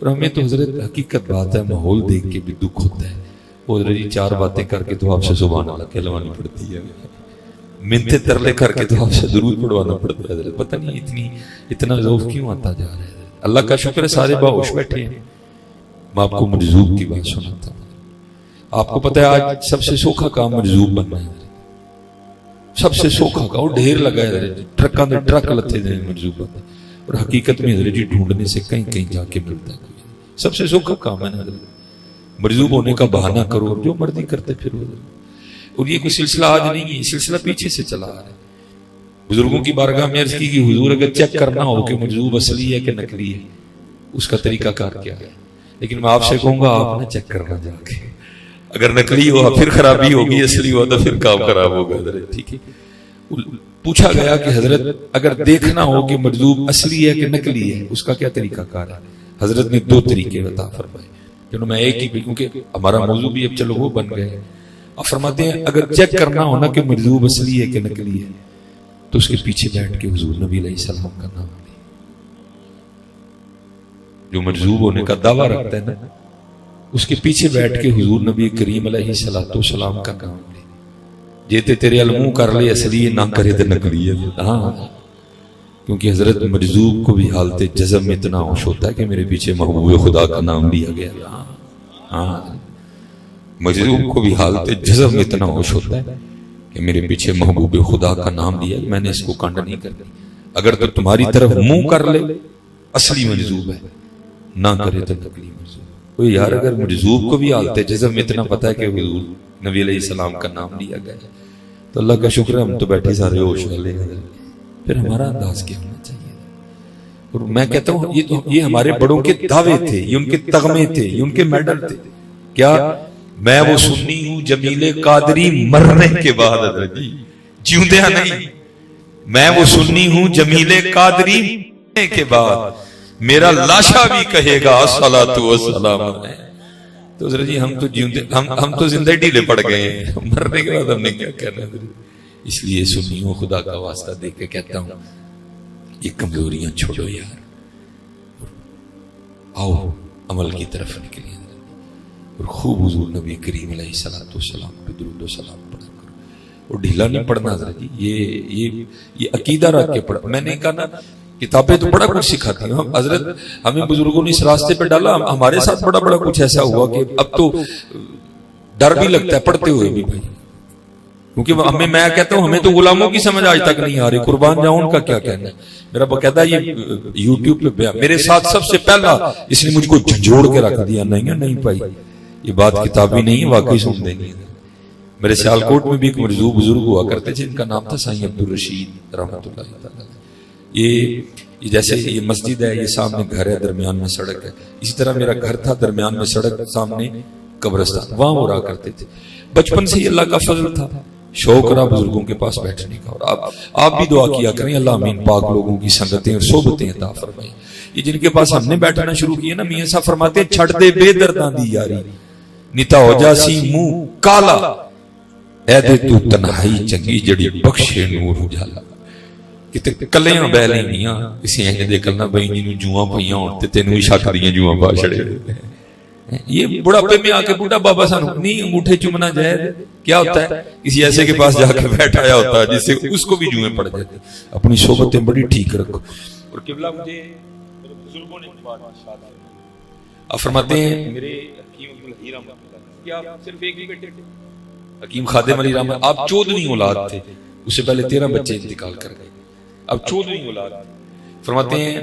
اور ہمیں تو حضرت حقیقت بات ہے، ماحول دیکھ کے بھی دکھ ہوتا ہے. وہ حضرت جی 4 باتیں کر کے تو آپ سے سبحان اللہ کہلوانی پڑتی ہے، منتے ترلے کر کے تو آپ سے درود پڑھوانا پڑتا ہے. حضرت پتہ نہیں اتنا ذوق کیوں آتا جا رہا ہے. اللہ کا شکر ہے سارے باہوش بیٹھے ہیں. میں آپ کو مجذوب کی بات سناتا ہوں. آپ کو پتہ ہے آج سب سے سوکھا کام مجذوب بننا ہے. سب سے سوکھا کام ڈھیر لگا ہے، ٹرکاں دے ٹرک لتے دے مجذوب بننا. اور حقیقت میں حضرت جی ڈھونڈنے سے کہیں جا کے ملتا ہے. سب سے سوکھا کام ہے نا حضرت. مجذوب ہونے کا بہانہ کرو اور جو مرضی کرتے پھرو. اور یہ کوئی سلسلہ آج نہیں ہے، سلسلہ پیچھے سے چلا آ رہا ہے. بزرگوں کی بارگاہ میں عرض کی کہ حضور اگر چیک کرنا ہو کہ مجذوب اصلی ہے کہ نقلی ہے، اس کا طریقہ کار کیا ہے. لیکن میں آپ سے کہوں گا آپ نے چیک کرنا جا کے. اگر نقلی ہوا پھر خرابی ہوگی، اصلی ہوا تو پھر کام خراب ہوگا. حضرت ٹھیک ہے. پوچھا گیا کہ حضرت اگر دیکھنا ہو کہ مجذوب اصلی ہے کہ نقلی ہے، اس کا کیا طریقہ کار ہے؟ حضرت نے 2 طریقے بتا فرمائے. جنہوں میں ایک ہی کیونکہ ہمارا موضوع بھی اب چلو وہ بن گئے. آپ فرماتے ہیں اگر چیک کرنا ہونا کہ مجذوب اصلی ہے کہ نقلی ہے تو اس کے پیچھے بیٹھ کے حضور نبی علیہ السلام کا نام لے. جو مجذوب ہونے کا دعویٰ رکھتا ہے نا، اس کے پیچھے بیٹھ کے حضور نبی کریم علیہ السلام کا نام لے. جیتے تیرے علموں کر لے اصلی نہ کرے تو نقلی ہے. ہاں، کیونکہ حضرت مجذوب کو بھی حالت جزم میں اتنا ہوش ہوتا ہے کہ میرے پیچھے محبوب خدا کا نام لیا گیا. ہاں، مجذوب کو بھی حالت جزم میں اتنا ہوش ہوتا ہے کہ میرے پیچھے محبوب خدا کا نام لیا، میں نے اس کو کانڈ نہیں کرنی. اگر تو تمہاری طرف منہ کر لے اصلی مجذوب ہے، نہ کرے تو نقلی مجذوب. کوئی یار اگر مجذوب کو بھی حالت جزم میں اتنا پتا ہے کہ حضور نبی علیہ السلام کا نام لیا گیا ہے تو اللہ کا شکر ہے ہم تو بیٹھے سارے ہوش والے ہیں. پھر ہمارا انداز کیا ہونا چاہیے؟ اور میں کہتا ہوں یہ ہمارے بڑوں کے دعوے تھے، یہ ان کے تغمے تھے، یہ ان کے میڈل تھے. کیا میں وہ سنی ہوں جمیل قادری مرنے کے بعد، حضرت جی جیوندیا نہیں، میں وہ سنی ہوں جمیل قادری مرنے کے بعد میرا لاشا بھی کہے گا الصلاۃ والسلام علیہ. تو حضرت جی ہم تو جیوندے، ہم تو زندہ ڈھیلے پڑ گئے ہیں، مرنے کے بعد ہم نے کیا کرنا. اس لیے سنیوں خدا کا واسطہ دے کے کہتا ہوں یہ کمزوریاں چھوڑو یار، آؤ عمل کی طرف نکلیں اور خوب حضور نبی کریم علیہ الصلوۃ والسلام پہ درود و سلام پڑھا کرو. اور ڈھیلا نہیں پڑھنا حضرت جی، یہ عقیدہ رکھ کے پڑھا. میں نے کہا نا کتابیں تو بڑا کچھ سکھاتی ہیں حضرت، ہمیں بزرگوں نے اس راستے پہ ڈالا. ہمارے ساتھ بڑا کچھ ایسا ہوا کہ اب تو ڈر بھی لگتا ہے پڑھتے ہوئے بھی بھائی، کیونکہ میں کہتا ہوں ہمیں تو غلاموں کی سمجھ آج تک نہیں آ رہی. قربان جاؤں ان کا کیا کہنا ہے. میرا باقاعدہ یہ یوٹیوب پہ میرے ساتھ سب سے پہلا اس نے مجھ کو جھنجھوڑ کے رکھ دیا، نہیں بھائی یہ بات کتابی نہیں ہے، واقعی سن دیں گے. میرے سیالکوٹ میں بھی ایک مجذوب بزرگ ہوا کرتے تھے، ان کا نام تھا سائیں عبدالرشید رحمۃ اللہ تعالی. یہ جیسے یہ مسجد ہے، یہ سامنے گھر ہے، درمیان میں سڑک ہے. اسی طرح میرا گھر تھا، درمیان میں سڑک، سامنے قبرستان، وہاں وہ رہا کرتے تھے. بچپن سے ہی اللہ کا فضل تھا، شوق رہا بزرگوں کے پاس بیٹھنے کا. اور آپ بھی دعا کیا کریں اللہ امین پاک لوگوں کی سنگتیں اور صحبتیں عطا فرمائیں. یہ جن کے پاس ہم نے بیٹھنا شروع کیا نا، میاں صاحب فرماتے ہیں چھڑ دے بے درداں دی یاری، نیتا ہو جاسی منہ کالا، اے دے تو تنہائی چنگی جڑی بخشے نور اجالا. کتے کلیاں بہ لیں میاں کسی ہیں دے کلنا بھائی جنوں جواں پئیاں ہون تے تینوں ہی شک دیاں جواں پا چھڑے. یہ بڑھاپے میں آ کے بوڑھا بابا سانو نہیں انگوٹھے چومنا جائز. کیا ہوتا ہے کسی ایسے کے پاس جا کے بیٹھایا ہوتا ہے جس سے اس کو بھی جوئیں پڑ جاتے. اپنی صحبتیں بڑی ٹھیک رکھو. اور قبلہ مجھے میرے بزرگوں نے آپ فرماتے ہیں میرے حکیم عبدالحی رحمۃ اللہ، کیا صرف ایک ہی بیٹے تھے حکیم خادم علی رحمۃ، آپ 14ویں اولاد تھے. اس سے پہلے 13 بچے انتقال کر گئے، اب 14ویں اولاد. فرماتے ہیں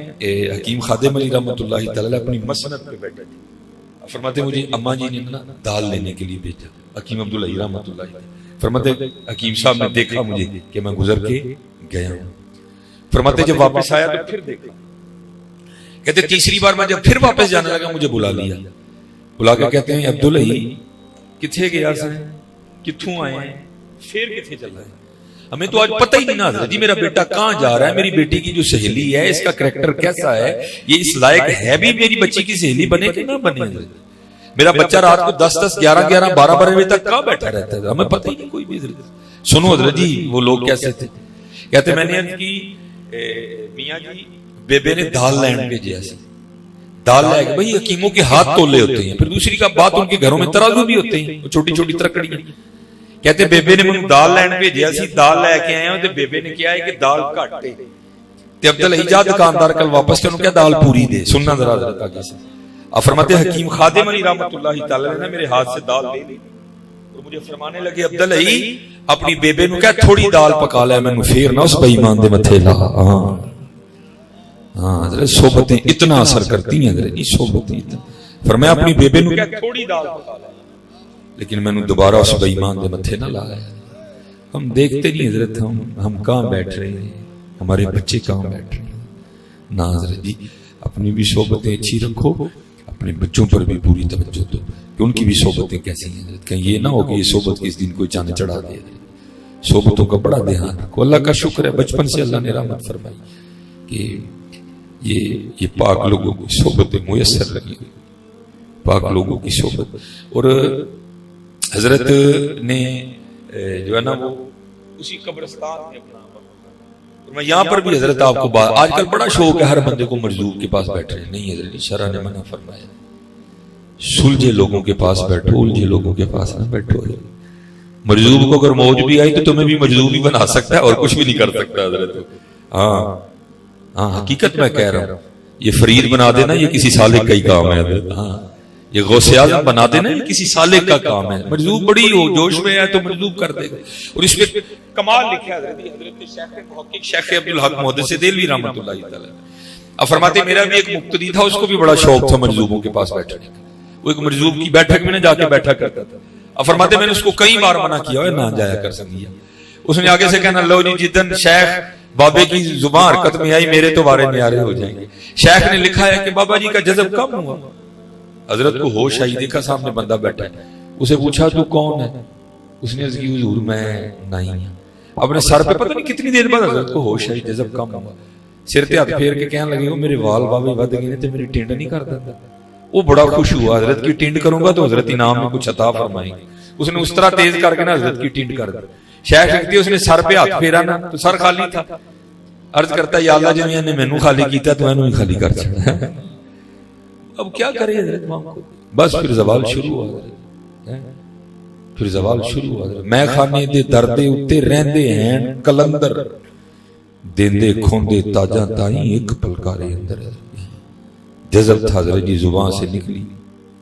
حکیم خادم علی رحمۃ اللہ تعالی اپنی مسند پہ بیٹھے تھے. فرماتے مجھے اماں جی نے نا دال لینے کے لیے بھیجا، حکیم عبدالحی رحمۃ اللہ. فرماتے حکیم صاحب نے دیکھا مجھے کہ میں گزر کے گیا ہوں. فرماتے جب واپس آیا تو پھر دیکھا. کہتے تیسری بار میں جب پھر واپس جانے لگا مجھے بلا لیا. بلا کے کہتے ہیں عبدالحی کتھے گیا سن، کتھوں آئے ہیں، پھر کتھے چل رہے ہیں. ہمیں تو آج پتہ ہی نہیں نا جی میرا بیٹا کہاں جا رہا ہے، میری بیٹی کی جو سہیلی ہے اس کا کریکٹر کیسا ہے، یہ اس لائق ہے بھی میری بچی کی سہیلی بنے کہ نہ بنے. میرا بچہ رات کو 10 11 12 بجے تک کہاں بیٹھا رہتا ہے، ہمیں پتہ ہی نہیں کوئی بھی. سنو حضرت جی وہ لوگ کیسے تھے. کہتے میں نے عرض کی میاں جی بیبے نے دال لین بھیجیا سی، دال لے کے، بھائی حکیموں کے ہاتھ تولے ہوتے ہیں، پھر دوسری کا بات ان کے گھروں میں ترازو بھی ہوتے ہیں، وہ چھوٹی چھوٹی ترکڑیاں. کہتے بیبے نے مجھے دال لین بھیجیا سی، دال لے کے آئے ہوں تے بیبے نے کیا ہے کہ دال گھٹ ہے تے عبداللہ جا دکاندار کل واپس تے انہوں کیا دال پوری دے. سننا ذرا حضرت آگے سے. اب فرماتے حکیم خادم علی رحمت اللہ تعالی نے میرے ہاتھ سے دال لے لی اور مجھے فرمانے لگے عبداللہ اپنی بیبے نو کہا تھوڑی دال پکا لے، میں پھر نہ اس بے ایمان دے متھے لا. ہاں حضرت صحبتیں اتنا اثر کرتی ہیں حضرت، صحبتیں فرمایا اپنی بیبے نو کہا تھوڑی دال پکا لے، لیکن میں نے دوبارہ اس بے ایمان دے متھے نہ لایا. ہم دیکھتے نہیں حضرت ہم کہاں بیٹھ رہے ہیں، ہمارے بچے کہاں بیٹھ رہے ہیں. نہ حضرت جی اپنی بھی صحبتیں اچھی رکھو، اپنے بچوں پر بھی پوری توجہ دو کہ ان کی بھی صحبتیں کیسی ہیں حضرت. کہیں یہ نہ ہو کہ یہ صحبت کس دن کوئی چاند چڑھا دے. صحبتوں کا بڑا دھیان رکھو. اللہ کا شکر ہے بچپن سے اللہ نے رحمت فرمائی کہ یہ پاک لوگوں کی صحبتیں میسر رہی، پاک لوگوں کی صحبت. اور حضرت نے جو ہے نا وہ اسی قبرستان میں اپنا میں یہاں پر بھی حضرت آپ کو بات، آج کل بڑا شوق ہے ہر بندے کو مرزوق کے پاس بیٹھ رہے ہیں. نہیں حضرت شرع نے منع فرمایا سلجھے لوگوں کے پاس بیٹھو، الجھے لوگوں کے پاس نہ بیٹھو. مرزوق کو اگر موج بھی آئی تو تمہیں بھی مجذوب ہی بنا سکتا ہے اور کچھ بھی نہیں کر سکتا حضرت. ہاں حقیقت میں کہہ رہا ہوں، یہ فرید بنا دینا یہ کسی سالک کا ہی کام ہے حضرت. ہاں یہ غوث اعظم بنا دینا یہ کسی سالک کا کام ہے. مجذوب بڑی ہو جوش میں ہے تو مجذوب کر دے گا. اور اس پہ کمال لکھا ہے حضرت شیخ محقق شیخ عبدالحق محدث دہلوی رحمۃ اللہ تعالی. اب فرماتے میرا بھی ایک مقتدی تھا، اس کو بھی بڑا شوق تھا مجذوبوں کے پاس بیٹھنے کا. وہ ایک مجذوب کی بیٹھک میں نہ جا کے بیٹھا کرتا تھا. اب فرماتے میں نے اس کو کئی بار منع کیا ہے نہ جایا کر سکیا. اس نے آگے سے کہنا لو جی جدن شیخ بابے کی زبان حرکت میں آئی میرے تو بارے نیارے ہو جائیں گے. شیخ نے لکھا ہے کہ بابا جی کا جذب کم ہوا. حضرت کو ہوش آئی، دیکھا سامنے بندہ بیٹھا ہے، اسے پوچھا تو کون ہے؟ اس نے عرض کی حضور میں نہیں ہوں. اپنے سر پہ پتہ نہیں کتنی دیر بعد حضرت کو ہوش آئی، جذب کم ہوا. سر تے ہاتھ پھیر کے کہنے لگے میرے وال بابے ود گئے تے میری ٹینڈ نہیں کرتا. وہ بڑا خوش ہوا، حضرت کی ٹینڈ کروں گا تو حضرت انعام میں کچھ عطا فرمائیں گے. اس نے اس طرح تیز کر کے نا حضرت کی ٹینڈ کر دی. شیخ لکھتی ہے اس نے سر پہ ہاتھ پھیرا نا تو سر خالی تھا. عرض کرتا یا اللہ جی نے مینوں خالی کیتا تو اینوں ہی خالی کر چھڑا. اب کیا کرے حضرت ماں کو. بس پھر زوال شروع ہوا، پھر زوال شروع ہوا. میں خانے دے دردے اتے رہندے ہیں کلندر دیندے کھوندے تاجاں تائیں ایک پلکارے اندر. جذب تھا حضرت جی زبان سے نکلی،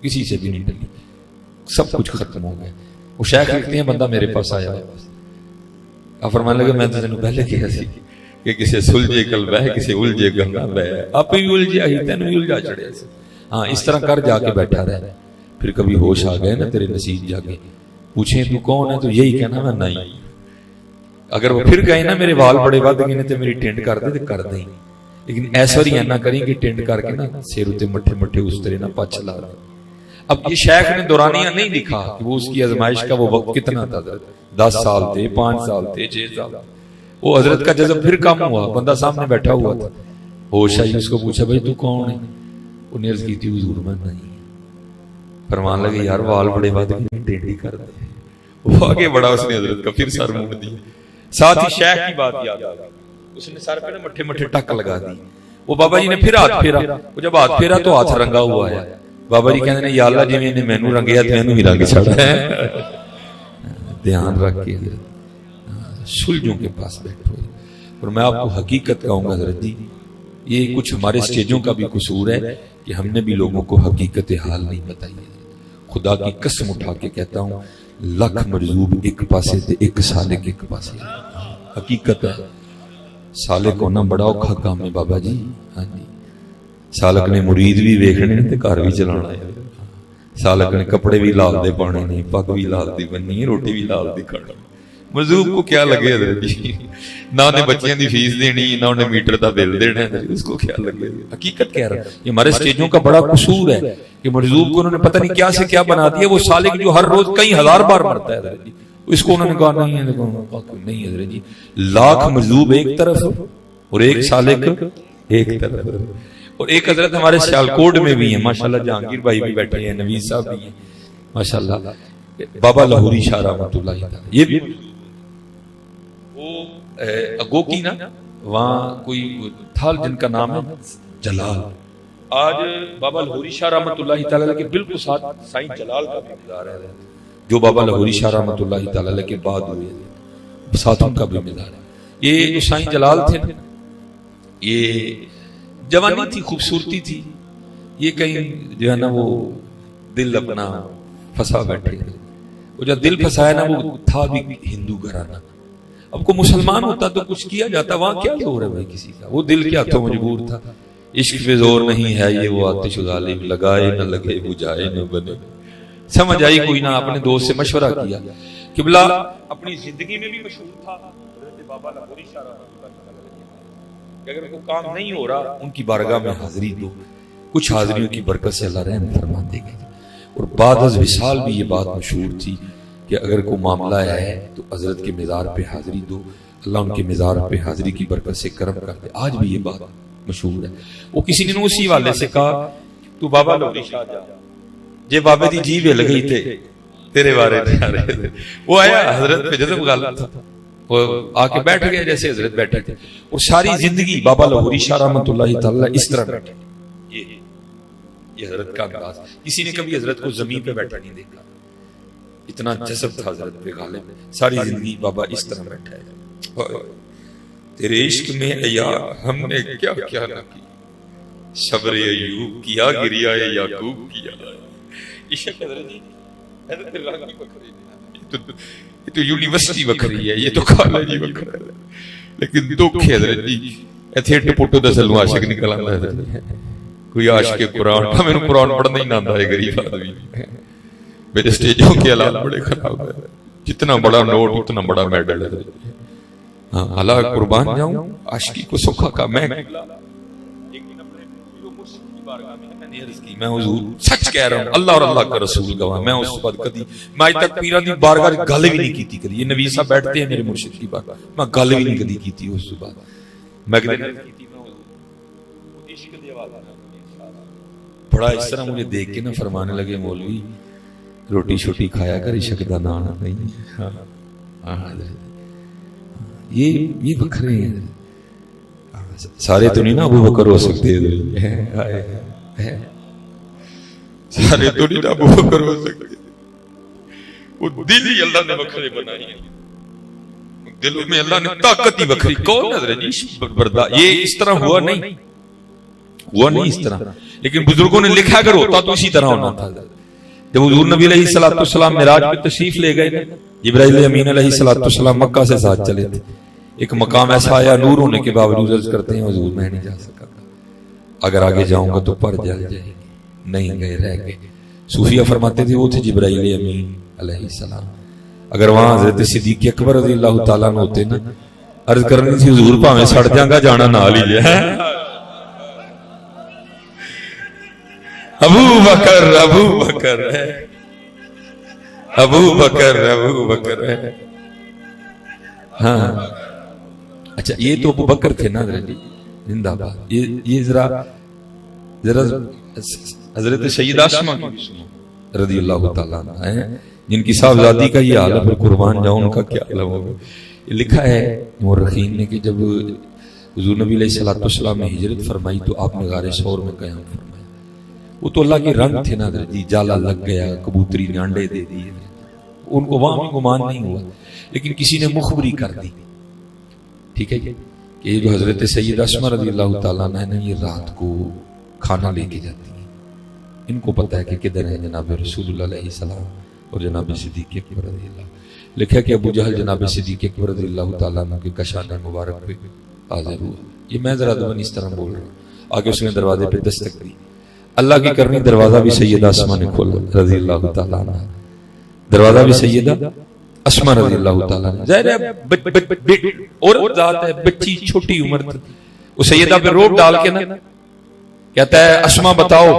کسی سے بھی نہیں ڈلی، سب کچھ ختم ہو گیا. وہ شیخ لکھتے ہیں بندہ میرے پاس آیا، اب فرمانے لگا میں تو تینوں پہلے کہا سی کہ کسی سلجھے قلب ہے کسی الجھے گنگا ہے، آپ بھی الجھیا ہی تینوں بھی الجھا چڑھیا سی. ہاں اس طرح کر جا کے بیٹھا رہے. پھر کبھی ہوش آ گئے نا تیرے نصیب جاگے، پوچھیں تو کون ہے تو یہی کہنا میں نہیں. اگر وہ پھر گئے نا میرے وال بڑے ود گئے تو میری ٹینڈ کر دے تو کر دیں، لیکن ایسا ہی نہ کریں کہ ٹینڈ کر کے نا سیر اتے مٹھے مٹھے اس طرح نہ پچ لا دیں. اب یہ شیخ نے دورانیہ نہیں لکھا کہ وہ اس کی آزمائش کا وہ وقت کتنا تھا، 10 سال تھے، 5 سال تھے، 6 سال. وہ حضرت کا جذب پھر کم ہوا، بندہ سامنے بیٹھا ہوا تھا، ہوش آئی، اس کو پوچھا بھائی تو کون ہے؟ انہیں عرض کی تھی حضور میں نہیں. فرمان لگے یار وال بڑے بات ٹینڈی کر دے. وہ آگے بڑا اس نے حضرت کا پھر سر موڑ دیا. ساتھ ہی شیخ کی بات یاد آ گئی، اس نے سر پہ مٹھے مٹھے ٹک لگا دی. وہ بابا جی نے پھر ہاتھ پھیرا، وہ جب ہاتھ پھیرا تو ہاتھ رنگا ہوا ہے. بابا جی کہتے ہیں یا اللہ جی نے مینوں رنگیا تو اینوں ہی رنگ چھڑا ہے. دھیان رکھ کے سلجھوں کے پاس بیٹھو. اور میں آپ کو حقیقت کہوں گا حضرت جی، یہ کچھ ہمارے سٹیجوں کا بھی قصور ہے کہ ہم نے بھی لوگوں کو حقیقت حال نہیں بتائی. خدا کی قسم اٹھا کے کہتا ہوں لکھ مرزوب ایک پاسے تے ایک سالک ایک پاسے. حقیقت ہے سالک ہونا بڑا اوکھا کام ہے بابا جی. ہاں جی سالک نے مرید بھی ویکھنے تے گھر بھی چلانا ہے. سالک نے کپڑے بھی لال دے پانے نہیں، پگ بھی لال دی بننی ہے، روٹی بھی لال دی کھانا. مرزوب کو کیا لگے حضرت جی، نہ انہیں بچیاں دی فیس دینی نہ انہیں میٹر دا بل دینا ہے، اس کو کیا لگے. حقیقت کہہ رہا ہے یہ ہمارے سٹیجوں کا بڑا قصور ہے کہ مرزوب کو انہوں نے پتہ نہیں کیا سے کیا بنا دیا. وہ سالک جو ہر روز کئی ہزار بار مرتا ہے حضرت جی، اس کو انہوں نے کہا نہیں ہے نہیں حضرت جی. لاکھ مرزوب ایک طرف اور ایک سالک ایک طرف. اور ایک حضرت ہمارے سیالکوٹ میں بھی ہیں ماشاءاللہ، جہانگیر بھائی بھی بیٹھے ہیں، نویز صاحب بھی ہیں ماشاءاللہ، بابا لاہوری شاہ رحمۃ اللہ تعالی. یہ بھی وہ اگو کی نا وہاں کوئی تھا جن کا نام ہے جلال، آج بابا لاہوری شاہ رحمۃ اللہ تعالی کے بالکل ساتھ سائیں جلال کا بھی مزار ہے، جو بابا لاہوری شاہ رحمۃ اللہ تعالی کے بعد ہوئے، ساتھ ان کا بھی مزار ہے۔ یہ جو سائیں جلال تھے نا، یہ جوانی تھی، خوبصورتی تھی، یہ کہیں جو ہے نا وہ دل اپنا پھنسا بیٹھے، وہ جب دل پھنسایا نا، وہ تھا بھی ہندو گھرانہ، اب کو مسلمان ہوتا تو کچھ کیا جاتا، وہاں کیا زور ہے بھائی کسی کا، وہ دل کیا تو مجبور تھا، عشق پہ زور نہیں ہے یہ وہ آتش غالب، لگائے نہ لگے بجھائے نہ بنے، سمجھ آئی کوئی نہ، اپنے دوست سے مشورہ کیا، قبلہ اپنی زندگی میں بھی مشہور تھا بابا لاہوری شاہ رحمۃ اللہ کہ اگر کوئی کام نہیں ہو رہا ان کی بارگاہ میں حاضری دو، کچھ حاضریوں کی برکت سے اللہ رحم فرما دے گا۔ اور بعد از وصال بھی یہ بات مشہور تھی کہ اگر کوئی معاملہ ہے تو حضرت کے مزار پہ حاضری دو، اللہ ان کے مزار پہ حاضری کی برکت سے کرم کر دے۔ آج بھی یہ بات مشہور ہے۔ وہ کسی نے اسی والے سے کہا تو بابا لاہوری شاہ جا، جے بابے دی جی ویل گئی تھے تیرے بارے جا رہے تھے، وہ آیا حضرت پہ جذب غالب تھا، وہ آ کے بیٹھ گئے جیسے حضرت بیٹھے تھے، اور ساری زندگی بابا لاہوری شاہ رحمۃ اللہ تعالی اس طرح بیٹھے۔ یہ حضرت کا انداز، کسی نے کبھی حضرت کو زمین پہ بیٹھا نہیں دیکھا، اتنا جذب تھا حضرت پہ غالب، ساری زندگی بابا اس طرح بیٹھا ہے۔ تیرے عشق میں یا ہم نے کیا کیا نہ کی، صبر ایوب کیا، گریا یعقوب کیا۔ عشق حضرت جی، حضرت اللہ کی بکری، یہ تو یونیورسٹی بکری ہے، یہ تو کالج ہی بکرا ہے، لیکن دکھ ہے حضرت جی، ایتھے ٹپوٹو دا سلو عاشق نکل آندا ہے حضرت جی، کوئی عاشق قرآن، میں نے قرآن پڑھنا ہی نہ آندا ہے، غریب آدمی، میرے سٹیجوں کے حالات بڑے خراب ہے، جتنا بڑا نوٹ اتنا بڑا میڈل ہے حضرت جی۔ ہاں اللہ قربان جاؤں، عاشقی کو سکھا کا میں حضور سچ کہہ رہا ہوں، اللہ اور اللہ کا رسول گواہ، میں اس وقت کدی میں آج تک پیران دی بارگاہ گل بھی نہیں کیتی کدی، یہ نبی صاحب بیٹھتے ہیں میرے مرشد کی بارگاہ، میں گل بھی نہیں کدی کیتی اس بعد، میں بڑا اس طرح مجھے دیکھ کے نہ فرمانے لگے مولوی روٹی شوٹی کھایا کر، عشق دا نام نہیں، یہ بکرے ہیں، سارے تو نہیں نا ابو بکر ہو سکتے، سارے تو نہیں نا ابو بکر ہو سکتے، وہ دل ہی اللہ نے بکرے بنائی ہیں، دلوں میں اللہ نے طاقت ہی بکری، کون حضرت جی برداشت، یہ اس طرح ہوا نہیں اس طرح، لیکن بزرگوں نے لکھا اگر ہوتا تو اسی طرح ہونا تھا۔ جب حضور نبی علیہ السلام معراج پہ تشریف لے گئے، جبرائیل امین علیہ السلام مکہ سے ساتھ چلے تھے، ایک مقام ایسا آیا نور ہونے کے باوجود عرض کرتے ہیں حضور میں نہیں جا سکا، اگر آگے جاؤں گا تو پر جل جائے گی، نہیں گئے رہ گئے۔ صوفیہ فرماتے تھے وہ تھے جبرائیل امین علیہ السلام، اگر وہاں حضرت صدیق اکبر رضی اللہ تعالیٰ عنہ ہوتے نا، عرض کرنی تھی حضور پاویں سڑ جاں گا جانا نہ لیجئے، ابو بکر ہے، ابو بکر ہے، ہاں اچھا یہ تو ابو بکر تھے نا حضرت جی زندہ باد۔ یہ ذرا حضرت سیدہ اسماء رضی اللہ تعالیٰ عنہ ہیں، جن کی صاحبزادی کا یہ حال ہے، پھر قربان جاؤں ان کا کیا عالم ہوگا۔ یہ لکھا ہے مورخین نے کہ جب حضور نبی علیہ السلام نے ہجرت فرمائی تو آپ نے غار ثور میں قیام فرمایا، وہ تو اللہ کے رنگ تھے نا حضرت جی، جالا لگ گیا، کبوتری نے انڈے دے دیے، ان کو وہاں بھی گمان نہیں ہوا، لیکن کسی نے مخبری کر دی، ٹھیک ہے کہ یہ جو حضرت سیدہ اسماء رضی اللہ تعالیٰ عنہ نے یہ رات کو کھانا لے کے جاتی ہیں، ان کو پتہ ہے کہ کدھر ہے جناب رسول اللہ علیہ السلام اور جناب صدیق اکبر رضی اللہ۔ لکھا کہ ابو جہل جناب صدیق اکبر رضی اللہ تعالیٰ عنہ کے کشان مبارک پہ حاضر ہوا۔ یہ میں ذرا دبن اس طرح بول رہا ہوں، آگے اس نے دروازے پہ دستک دی، اللہ کی کرنی دروازہ بھی سیدہ اسماء نے کھولا رضی اللہ تعالیٰ عنہ، دروازہ بھی سیدہ اسماء رضی اللہ تعالیٰ عنہ، ظاہر ہے اور ذات ہے، بچی چھوٹی عمر تھی، وہ سیدہ پہ روب ڈال کے نا کہتا ہے اسماء بتاؤ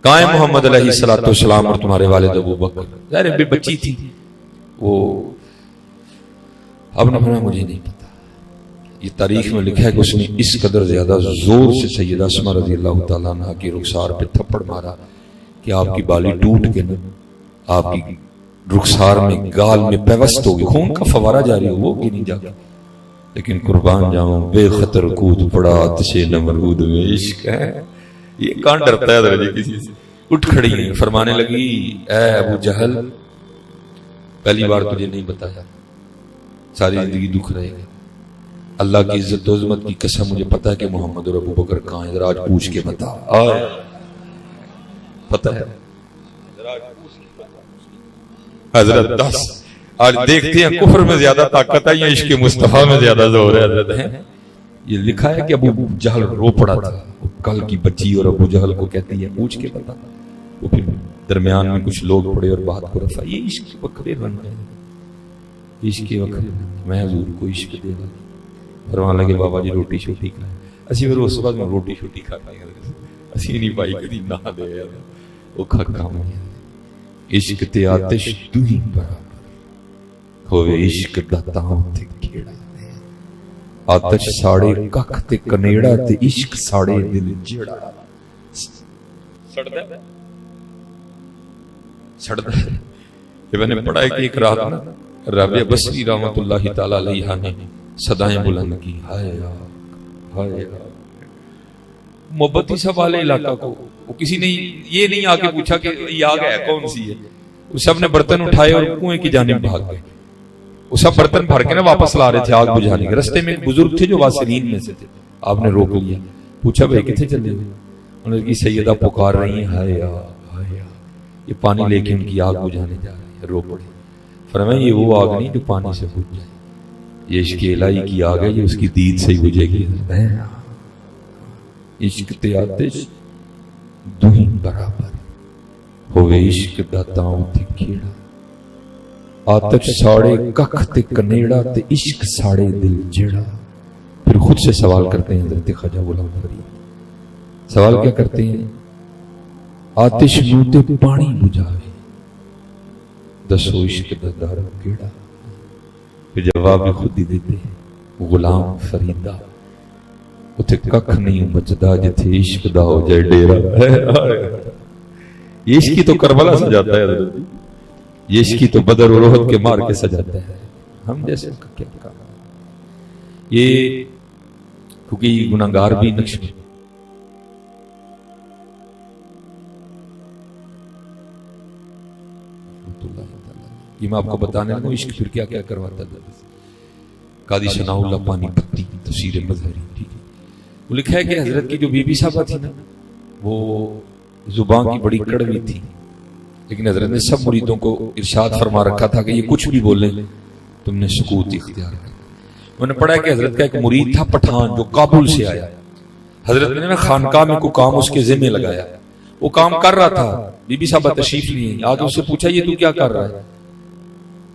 کہاں ہے محمد علیہ السلام اور تمہارے والد ابو بکر، ظاہر ہے بچی تھی وہ، اب نہ مجھے نہیں پتا، یہ تاریخ میں لکھا ہے کہ اس نے اس قدر زیادہ زور سے سیدہ اسماء رضی اللہ تعالیٰ عنہ کی رخسار پہ تھپڑ مارا کہ آپ کی بالی ٹوٹ کے نا آپ کی رخسار میں گال میں پیوست ہو گئی، خون کا فوارہ جاری ہو گئی نہیں جاگا، لیکن قربان جاؤں بے خطر کود پڑا آتش نمرود میں عشق ہے، یہ کہاں ڈرتا ہے حضرت جی کسی سے. اٹھ کھڑی ہیں, فرمانے لگی اے ابو جہل, پہلی بار تجھے نہیں بتایا, ساری زندگی دکھ رہے گا. اللہ کی عزت و عظمت کی قسم مجھے پتا ہے کہ محمد اور ابو بکر کہاں ہیں, ذرا آج پوچھ کے بتا. پتا ہے حضرت 10 آج دیکھتے ہیں کفر میں زیادہ طاقت ہے یا عشق مصطفیٰ میں زیادہ زور ہے حضرت ہیں. یہ لکھا ہے کہ ابو جہل رو پڑا تھا, کل کی بچی اور ابو جہل کو کہتی ہے پوچھ کے بتا. وہ پھر درمیان میں کچھ لوگ پڑے اور بات کو رفع, یہ عشق وقفے بن گئے, عشق وقفے. میں حضور کو عشق دے گا, فرمان لگے بابا جی روٹی شوٹی کھائیں. اسی پھر اس بعد میں روٹی شوٹی کھا پائیں گے, اسی نہیں پائی کدی نہ دے وہ کھا کام. عشق تے آتش دوہی برابر ہوئے, عشق دا تاں تے کیڑا, آتش ساڑے ککھ تے کنیڑا تے عشق ساڑے دل جڑا. سڑتا ہے. یہ میں نے پڑھا ہے کہ ایک رات نا رابعہ بصری رحمت اللہ تعالی علیہ نے صدائیں بلند کی, ہائے ہائے. محبتی سب والے علاقہ کو وہ کسی نے یہ نہیں آ کے پوچھا کہ یہ آگ ہے کون سی ہے, وہ سب نے برتن اٹھائے اور کنویں کی جانب بھاگ گئے. وہ سب برتن بھر کے نا واپس لا رہے تھے آگ بجھانے کے. رستے میں ایک بزرگ تھے جو واسرین میں سے تھے, آپ نے روک لیا, پوچھا بھائی کتنے چلے ہوئے؟ انہوں نے کہا سیدہ پکار رہی ہیں, ہائے ہائے, یہ پانی لے کے ان کی آگ بجھانے جا رہے ہیں. رو پڑے. فرمایا یہ وہ آگ نہیں جو پانی سے بجھ جائے, یہ عشق الہی کی آگ ہے, یہ اس کی دید سے ہی بجھے گی. عشق تے آتش دوہی برابر ہوئے, عشق دا تاں تے کیڑا, آتش ساڑے ککھ تے کنیڑا تے عشق ساڑے دل جڑا. پھر خود سے سوال کرتے ہیں حضرت خواجہ غلام فرید. سوال کیا کرتے ہیں؟ آتش نو تے پانی بجھاوے, دسو عشق دا دار کیڑا. پھر جواب خود ہی دیتے ہیں غلام فریدہ, اتھے ککھ نہیں بچدا جتھے عشق دا ہو جائے ڈیرا. یہ عشق کی تو کربلا سجاتا ہے حضرت, یہ عشق کی تو بدر و احد کے مار کے سجاتا ہے. ہم جیسے کا کیا کام, یہ کیونکہ گناہگار بھی نقش میں. یہ میں آپ کو بتانے لگوں عشق پھر کیا کیا کرواتا تھا. قاضی ثناء اللہ پانی پتی تفسیر مظہری, ٹھیک ہے, وہ لکھا ہے کہ حضرت کی جو بی بی صاحبہ تھی نا وہ زبان کی بڑی کڑوی تھی, لیکن حضرت نے سب مریدوں کو ارشاد فرما رکھا تھا کہ یہ کچھ بھی بولیں تم نے سکوت اختیار کرنا. میں نے پڑھا ہے کہ حضرت کا ایک مرید تھا پٹھان جو کابل سے آیا. حضرت نے خانقاہ میں کوئی کام اس کے ذمہ لگایا, وہ کام کر رہا تھا, بی بی صاحبہ تشریف لیے, آگے اس سے پوچھا یہ تو کیا کر رہا ہے؟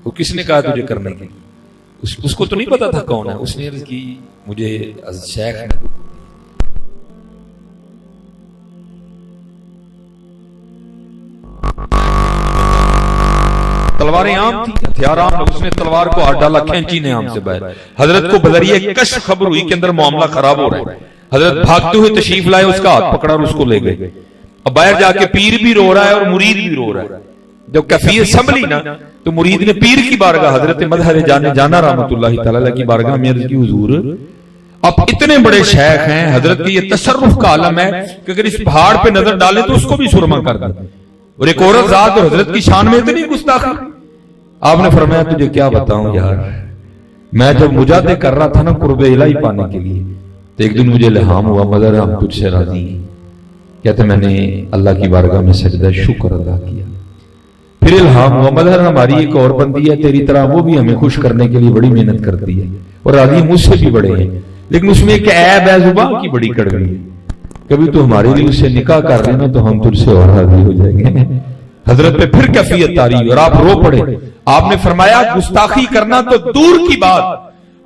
وہ کس نے کہا تجھے کرنے کے؟ اس کو تو نہیں پتا تھا کون ہے. اس نے عرض کی مجھے شیخ نے. تلواریں عام تھی, ہتھیار عام, اس نے تلوار کو ہاتھ ڈالا, کھینچی نے عام سے باہر. حضرت کو بدریہ کش خبر ہوئی کہ اندر معاملہ خراب ہو رہا ہے. حضرت بھاگتے ہوئے تشریف لائے, اس کا ہاتھ پکڑا اور اس کو لے گئے. اب باہر جا کے پیر بھی رو رہا ہے اور مرید بھی رو رہا ہے. جب کیفیت سنبھلی نا تو مرید نے پیر کی بارگاہ حضرت مظہر جانا رحمت اللہ تعالی کی بارگاہ میں عرض کی حضور اب اتنے بڑے شیخ ہیں, حضرت کی یہ تصرف کا عالم ہے کہ اگر اس پہاڑ پہ نظر ڈالے تو اس کو بھی سرما کر دیں, اور ایک عورت ذات اور حضرت کی شان میں اتنی گستاخی. آپ نے فرمایا تجھے کیا بتاؤں یار, میں جب مجاہدے کر رہا تھا نا قرب الہی پانے کے لیے, تو ایک دن مجھے الہام ہوا مظہر ہم تجھ سے راضی ہیں. کہتے میں نے اللہ کی بارگاہ میں سجدہ شکر ادا کیا. پھر الہام ہوا مظہر ہماری ایک اور بندی ہے تیری طرح, وہ بھی ہمیں خوش کرنے کے لیے بڑی محنت کرتی ہے اور راضی مجھ سے بھی بڑے ہیں, لیکن اس میں ایک عیب ہے زبان کی بڑی کڑوی ہے. کبھی تو ہمارے لیے اس سے نکاح کر لینا تو ہم تجھ سے اور راضی ہو جائیں گے. حضرت پہ پھر کیفیت تاری اور آپ رو پڑے. آپ نے فرمایا گستاخی کرنا تو دور کی بات,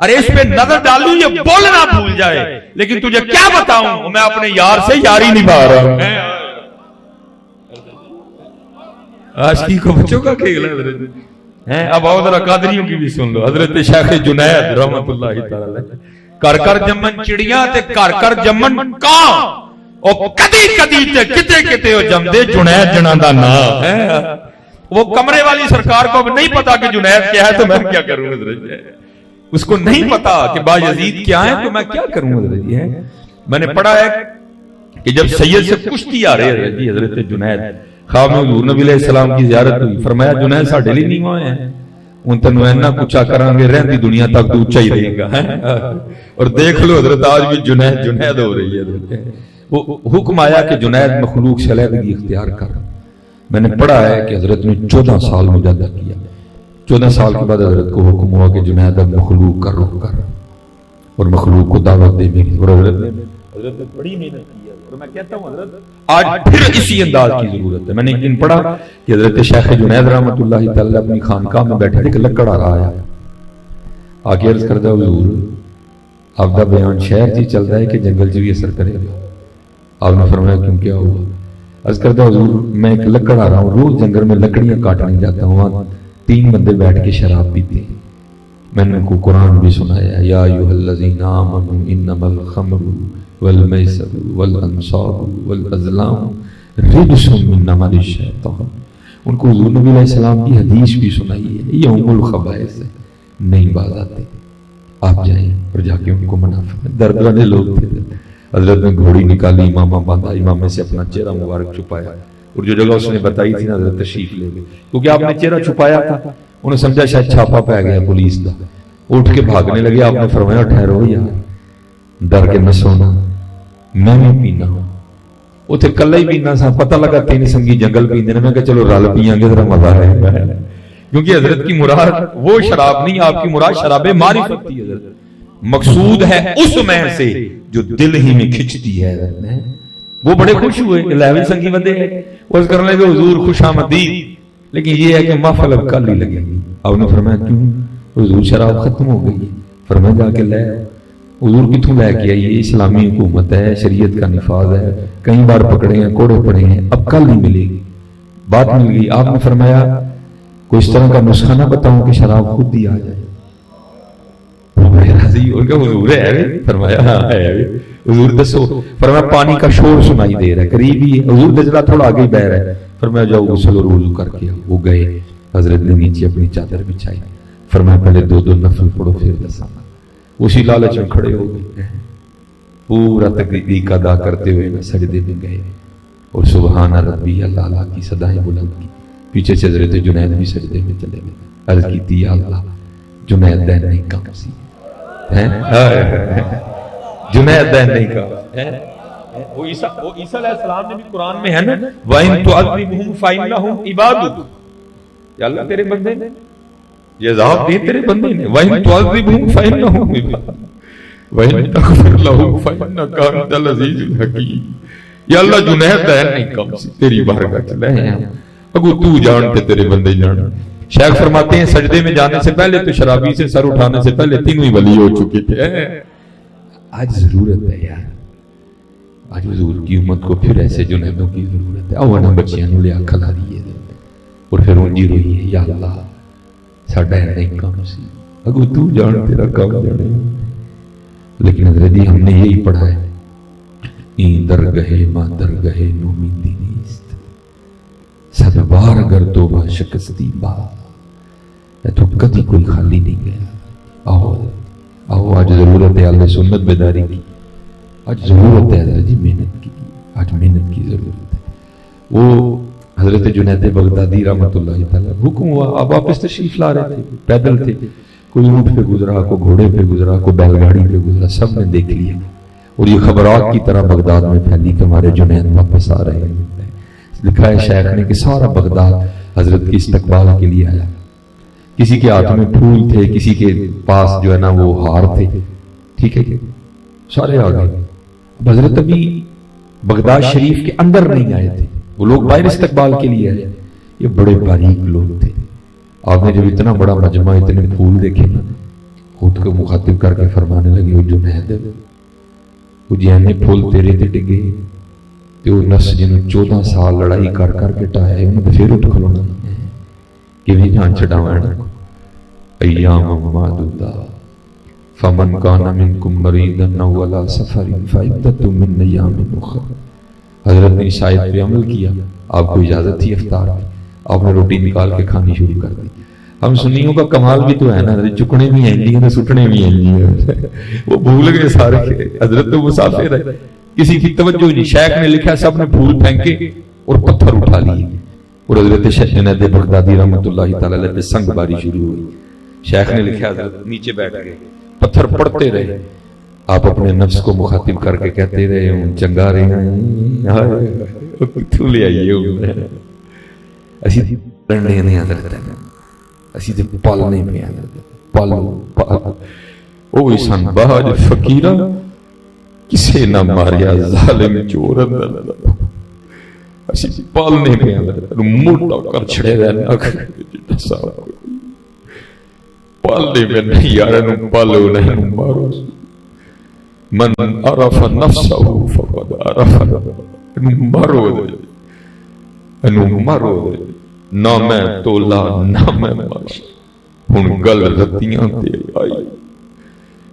ارے اس پہ نظر ڈالوں یہ بولنا بھول جائے, لیکن تجھے کیا بتاؤں میں اپنے یار سے یاری نبھا رہا ہوں. عاشقی کو بچوں کا کھیل ہے حضرت. اب آؤ ذرا قادریوں کی بھی سن لو. حضرت شیخ جنید رحمت اللہ تعالی کر کر جمن چڑیاں تے کر کر جمن کاں, او کدی کدی تے کتے کتے او جمدے جنید جنا دا نام ہے. وہ کمرے والی سرکار کو نہیں پتا کہ جنید کیا ہے تو میں کیا کروں حضرت, اس کو نہیں پتا کہ با یزید کیا ہے تو میں کیا کروں حضرت. میں نے پڑھا ہے کہ جب سید سے کشتی آ رہے ہیں جی حضرت جنید خواب میں حضور نبی علیہ السلام کی زیارت ہوئی، فرمایا جنید ساڈے لیے نہیں ہوئے ہیں، ان تینوں اینا کچا کریں گے رہتی دنیا تک تو اونچا ہی رہے گا. اور دیکھ لو حضرت آج بھی جنید جنید ہو رہی ہے. وہ حکم آیا کہ جنید مخلوق سے علیحدگی اختیار کر. میں نے پڑھا ہے کہ حضرت نے 14 سال مجاہدہ کیا. 14 سال کے بعد حضرت کو حکم ہوا کہ جنید اب مخلوق کا رخ کر اور مخلوق کو دعوت دے میری. اور حضرت نے بڑی محنت کی ہے. اور میں کہتا ہوں حضرت آج پھر اسی انداز کی ضرورت ہے. میں نے ایک دن پڑھا کہ حضرت شیخ جنید رحمۃ اللہ تعالی اپنی خانقاہ میں بیٹھے تھے کہ لکڑ آ رہا ہے. آ کے عرض کردہ حضور آپ کا بیان شہر جی چل رہا ہے کہ جنگل جی بھی اثر کرے گا. آپ نے فرمایا کیوں کیا ہوا؟ عرض کردہ حضور میں ایک لکڑ آ رہا ہوں، روز جنگل میں لکڑیاں کاٹنے جاتا ہوں، وہاں 3 بندے بیٹھ کے شراب پیتے ہیں. میں نے ان کو قرآن بھی سنایا یا ایھا الذین آمنوا انما الخمر والمیسر والانصاب والازلام رجس من عمل الشیطان. ان کو حضور نبی علیہ السلام کی حدیث بھی سنائی ہے، یہ ام الخبائث ہے، نہیں باز آتے. آپ جائیں اور جا کے ان کو منع فرمائیں. درد والے لوگ تھے. حضرت نے گھوڑی نکالی، امامہ باندھا، امامے سے اپنا چہرہ مبارک چھپایا اور جو جگہ اس نے بتائی تھی نا حضرت تشریف لے گئے کیونکہ آپ نے چہرہ چھپایا تھا. انہوں نے سمجھا شاید چھاپا پہ گیا پولیس کا. اٹھ کے بھاگنے لگے. آپ نے فرمایا ٹھہرو یار، ڈر کے نہ سونا، میں بھی پینا ہوں. اتنے کلا ہی پینا سا، پتہ لگا 3 سنگی جنگل پیندے نے. میں کہا چلو رل پیاں گے ذرا مزہ آئے گا. کیونکہ حضرت کی مراد وہ شراب نہیں، آپ کی مراد شراب معرفت تھی. حضرت مقصود ہے اس میں سے جو دل ہی میں کھچتی ہے. وہ بڑے خوش ہوئے کہ 11 سنگی بندے ہیں. وہ کرنے لگے حضور خوش آمدید، لیکن یہ ہے کہ محفل اب کل ہی لگے گی. آپ نے فرمایا کیوں؟ حضور شراب ختم ہو گئی. فرمایا جا کے لے. حضور کتوں لے کے آئی؟ اسلامی حکومت ہے، شریعت کا نفاذ ہے، کئی بار پکڑے ہیں، کوڑے پڑے ہیں، اب کل ہی ملے گی. بات مل گئی. آپ نے فرمایا کوئی اس طرح کا نسخہ نہ بتاؤں کہ شراب خود ہی آ جائے. ان کا حضور ہے. فرمایا ہاں ہے. حضور دسو. فرمایا پانی کا شور سنائی دے رہا ہے، قریب ہی ہے. حضور دجلہ تھوڑا آگے ہی بہ رہا ہے. فرمایا جاؤ غسل اور وضو کر کے. وہ گئے. حضرت نے نیچے اپنی چادر بچھائی. فرمایا پہلے 2 نفل پڑھو پھر دسانا. اسی لالچ میں کھڑے ہو گئے. پورا تقریب ادا کرتے ہوئے میں سجدے میں گئے اور سبحان ربی اللہ کی صدائیں بلند کی. پیچھے سے حضرت جنید بھی سجدے میں چلے گئے. عرض کی تھی یا اللہ جنید دین نہیں کام سی جنید دین نہیں کام. وہ عیسیٰ علیہ السلام نے بھی قرآن میں ہے نا وَإِن تُعَذِّبْهُمْ فَإِنَّهُمْ عِبَادُكَ. یا اللہ تیرے بندے نے یہ عذاب دی، تیرے بندے نے. وَإِن تُعَذِّبْهُمْ فَإِنَّهُمْ عِبَادُكَ وَإِن تَغْفِرْ لَهُمْ فَإِنَّكَ أَنْتَ الْعَزِيزُ الْحَكِيمُ. یا اللہ جنید دین نہیں کام سی تیری بارگاہ چ لے ہیں. اگو تو جانتے تیرے بندے جان. شیخ فرماتے ہیں سجدے میں جانے سے پہلے تو شرابی سے سر اٹھانے سے پہلے 3 ہی ولی ہو چکے تھے. آج ضرورت ہے یار، آج حضور کی امت کو پھر ایسے جنیدوں کی ضرورت ہے. اونا بچیاں نو لیا کھلا دیئے اور پھر اونجی روئی ہے یا اللہ ساڑھا ہے نہیں کام سی اگو تو جان تیرا کام جانے. لیکن حضرت ہم نے یہی پڑھا ہے این درگہے ماں درگہے نومیدی نیست صد بار اگر توبہ شکستی با. تو کدی کوئی خالی نہیں گیا. آؤ آج ضرورت ہے اللہ سنت بیداری کی. آج ضرورت ہے حضرت جی محنت کی. آج محنت کی ضرورت ہے. وہ حضرت جنید بغدادی رحمۃ اللہ تعالیٰ حکم ہوا. اب واپس تشریف لا رہے تھے، پیدل تھے. کوئی اونٹ پہ گزرا، کوئی گھوڑے پہ گزرا، کوئی بیل گاڑی پہ گزرا. سب نے دیکھ لیا اور یہ خبرات کی طرح بغداد میں پھیلی کہ ہمارے جنید واپس آ رہے ہیں. لکھا ہے شیخ نے کہ سارا بغداد حضرت کی استقبال کے لیے آیا. کسی کے ہاتھ میں پھول تھے، کسی کے پاس جو ہے نا وہ ہار تھے. ٹھیک ہے، سارے آ گئے. اب حضرت ابھی بغداد شریف کے اندر نہیں آئے تھے، وہ لوگ باہر استقبال کے لیے آئے. یہ بڑے باریک لوگ تھے. آپ نے جب اتنا بڑا مجمع اتنے پھول دیکھے نا، خود کو مخاطب کر کے فرمانے لگے وہ جنید ہے، وہ جینے پھول تیرے تے ڈگے تو نفس جنہوں 14 سال لڑائی کر کر کے ٹایا ہے انہوں نے پھر اٹھ کھلونا کہ بھی جان چڑھاوائنا. ایام معدودہ فمن کان منکم مریضا او علی سفر فعدۃ من ایام اخر. حضرت نے اس آیت پہ عمل کیا. آپ کو اجازت تھی افطار کی، آپ نے روٹی نکال کے کھانی شروع کر دی. ہم سنیوں کا کمال بھی تو ہے نا، چکنے بھی ہیں جی، سٹنے بھی ہیں جی. وہ بھول گئے سارے. حضرت تو مسافر ہے. کسی کی توجہ نہیں. شیخ نے لکھا سب نے پھول پھینکے اور پتھر اٹھا لیے اور حضرت جنید بغدادی رحمۃ اللہ تعالی علیہ پہ سنگ باری شروع ہوئی. شیخ نے لکھا حضرت نیچے بیٹھ گئے, پتھر پڑتے رہے. آپ اپنے نفس کو مخاطب کر کے کہتے رہے ہوں چنگا رہے ہیں تو لے آئیے ہوں اسی لڑنے نہیں حضرت اسی تے پالنے پہ پالو او سن باج فقیرہ کسے نہ ماریا ظالم چور اندر اسی پالنے پہ حضرت موٹا کر چھڑے رہنا پالنے میں نہیں یار انہوں پالو نہیں مارو. من عرف نفسه فقد عرف انہوں مارو دے نہ میں تولا نہ میں مارش ہن گل رتیاں تے آئی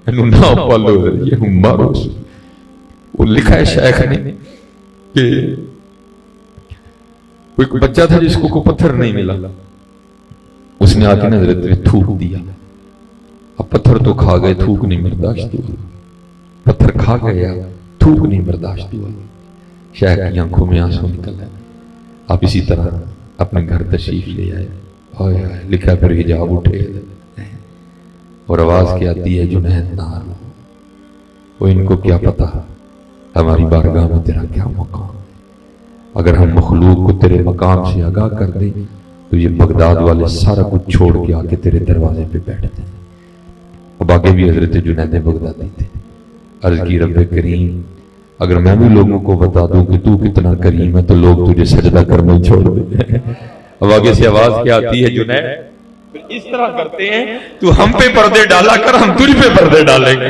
انہوں نہ پالو دے یہ مارو. وہ لکھا ہے شیخ نے کہ ایک بچہ تھا جس کو پتھر نہیں ملا, اس نے آ کے حضرت نے تھوک دیا. اب پتھر تو کھا گئے, تھوک نہیں برداشت ہوا. پتھر کھا گیا, تھوک نہیں برداشت ہوا. شیخ کی آنکھوں میں آنسو نکل آئے. آپ اسی طرح اپنے گھر تشریف لے آئے. لکھا پھر حجاب اٹھے اور آواز کیا آتی ہے جنید نہ رو. وہ ان کو کیا پتا ہماری بارگاہ میں تیرا کیا مقام. اگر ہم مخلوق کو تیرے مقام سے آگاہ کر دیں تو یہ بغداد والے سارا کچھ چھوڑ کے آ کے تیرے دروازے پہ بیٹھتے ہیں. اب آگے بھی حضرت جنید بغدادی تھے. عرض کی رب کریم اگر میں بھی لوگوں کو بتا دوں کہ تو کتنا کریم ہے تو لوگ تجھے سجدہ کرنا ہی چھوڑ دیں. اب آگے سے آواز کیا آتی ہے جنید پھر اس طرح کرتے ہیں تو ہم پہ پردے ڈالا کر ہم تجھ پہ پردے ڈالیں گے.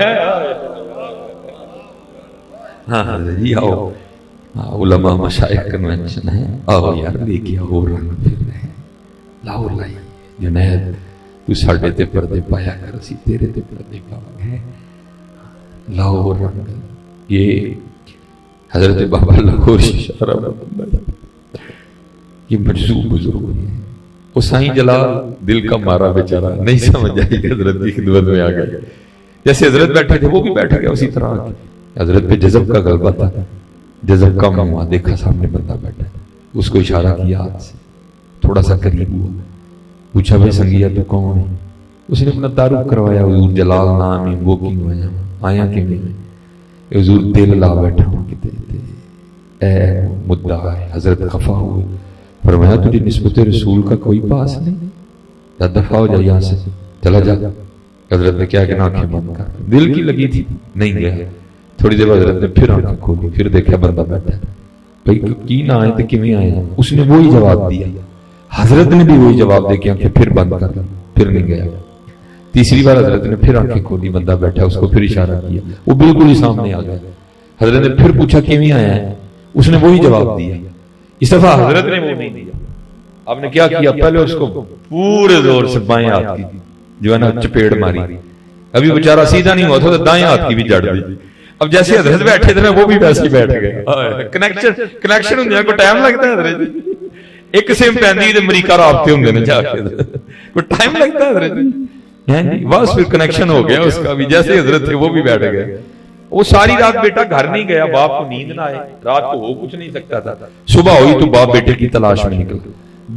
ہاں جی آؤ علماء مشائخ کنونشن ہے, آؤ یار لے کے آؤ رنگ پھر رہے لاؤ لائی. جنید تو ساڑھے تے پردے پایا کر اسی تیرے تے پردے پایا گے لاؤ رنگ. یہ حضرت بابا لاہوری یہ مجذوب بزرگ ہیں. وہ سائیں جلال دل کا مارا بیچارہ نہیں سمجھ آئی حضرت کی خدمت میں آ گئے. جیسے حضرت بیٹھے تھے وہ بھی بیٹھ گیا اسی طرح. حضرت پہ جذب کا غلبہ تھا, جذب کم ہوا, دیکھا سامنے بندہ بیٹھا, اس کو اشارہ کیا ہاتھ سے, تھوڑا سا قریب ہوا, پوچھا بھائی سنگیا تو کون ہے؟ اس نے اپنا تعارف کروایا حضور جلال نام ہے. وہ کیوں آیا کیوں نہیں؟ حضور دل لا بیٹھا ہوں کہ اے مدعا ہے. حضرت خفا ہوئے, فرمایا تجھے نسبت رسول کا کوئی پاس نہیں, دفع ہو جا یہاں سے, چلا جا. حضرت نے کیا کہ آنکھیں بند کر, دل کی لگی تھی نہیں گیا. تھوڑی دیر حضرت نے پھر آنکھیں کھولی, پھر دیکھا بندہ بیٹھا ہے. بھائی کی نہ آئے تو کیویں آئے ہیں؟ اس نے وہی جواب دیا. حضرت نے بھی وہی جواب دے کے آنکھیں پھر بند کر, پھر نہیں گیا. تیسری بار حضرت نے پھر آنکھیں کھولی, بندہ بیٹھا, اس کو پھر اشارہ کیا, وہ بالکل ہی سامنے آ گیا. حضرت نے پھر پوچھا کیویں آیا ہے؟ اس نے وہی جواب دیا. اس دفعہ حضرت نے وہ نہیں دیا. آپ نے کیا کیا؟ پہلے اس کو پورے زور سے بائیں ہاتھ کی جو ہے نا چپیڑ ماری. ابھی بیچارہ سیدھا نہیں ہوا تھا تو دائیں ہاتھ کی بھی جڑ دی. اب جیسے حضرت بیٹھے تھے وہ بھی ویسے ہی بیٹھ گئے. کنیکشن ہوندے کو ٹائم لگتا ہے حضرت جی. ایک سیم پیندی تے امریکہ رابطے ہوندے نے جا کے کوئی ٹائم لگتا ہے حضرت جی. بس پھر کنیکشن ہو گیا اس کا بھی. جیسے حضرت تھے وہ بھی بیٹھ گئے. وہ ساری رات بیٹا گھر نہیں گیا, باپ کو نیند نہ آئے, رات کو ہو کچھ نہیں سکتا تھا. صبح ہوئی تو باپ بیٹے کی تلاش میں نکل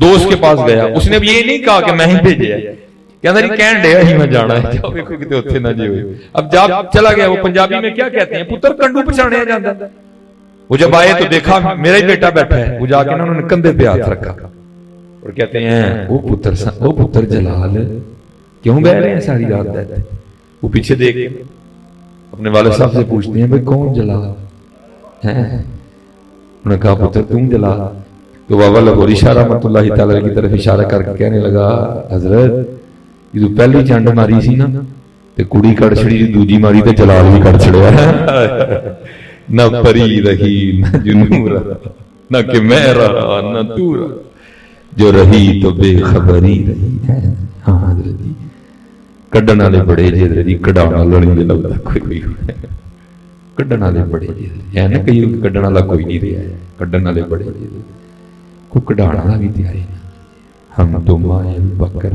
دوست کے پاس گیا. اس نے اب یہ نہیں کہا کہ میں ہی بھیجے ہے, کہتا نہیں کہن ڈیا ہی میں جانا ہے, جاؤ دیکھو کتے اتھے نہ جی ہوئے. اب جب چلا گیا, وہ پنجابی میں کیا کہتے ہیں, پتر کنڈو پچھاڑیا جاتا. وہ جب آئے تو دیکھا میرا ہی بیٹا بیٹھا ہے. وہ جا کے انہوں نے کندھے پہ ہاتھ رکھا اور کہتے ہیں وہ پتر جلال کیوں بہ رہے ہیں ساری رات بیٹھے. وہ پیچھے دیکھ اپنے والد صاحب سے پوچھتے ہیں بھائی کون جلال ہے؟ انہوں نے کہا پتر تم جلال. تو بابا لاہوری شاہ رحمۃ اللہ تعالی کی طرف اشارہ کر کے کہنے لگا حضرت یہ تو پہلی چنڈ ماری سی نا تے کڑی کڑ چھڑی, دوجی ماری تے جلال بھی کڑ چھڑیا. نہ پری رہی نہ جنوں رہا, نہ کہ میں رہا نہ تو رہا, جو رہی تو بے خبری رہی. ہاں حضرت جی کڈن والے بڑے جی حضرت جی, کڈاون والا نہیں لگتا کوئی. کڈن والے بڑے جی ہے نا, کئی کڈن والا کوئی نہیں رہا ہے. کڈن والے بڑے جی کو کڈانا بھی تیاری نہیں. ہم تو مائل بکر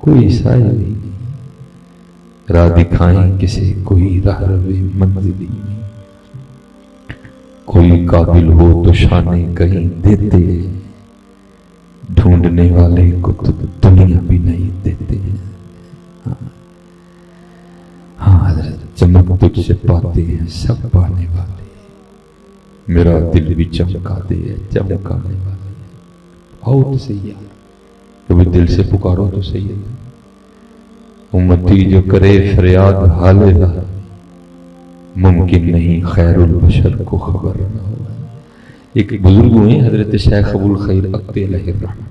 کوئی سائل نہیں, راہ دکھائیں کسے کوئی راہ روے منزلی نہیں. کوئی قابل ہو تو شانے کہیں دیتے، ڈھونڈنے والے کو تو دنیا بھی نہیں دیتے۔ ہاں حضرت، چمک تجھ سے پاتے ہیں سب پانے والے، میرا دل بھی چمکا دے چمکانے والے۔ آؤ تو صحیح ہے، کبھی دل سے پکارو تو صحیح ہے۔ امتی جو کرے فریاد حال رہا، ممکن نہیں خیر البشر کو خبر نہ ہو۔ ایک بزرگ ہوئے حضرت شیخ ابو الخیر اقتی علیہ الرحمہ،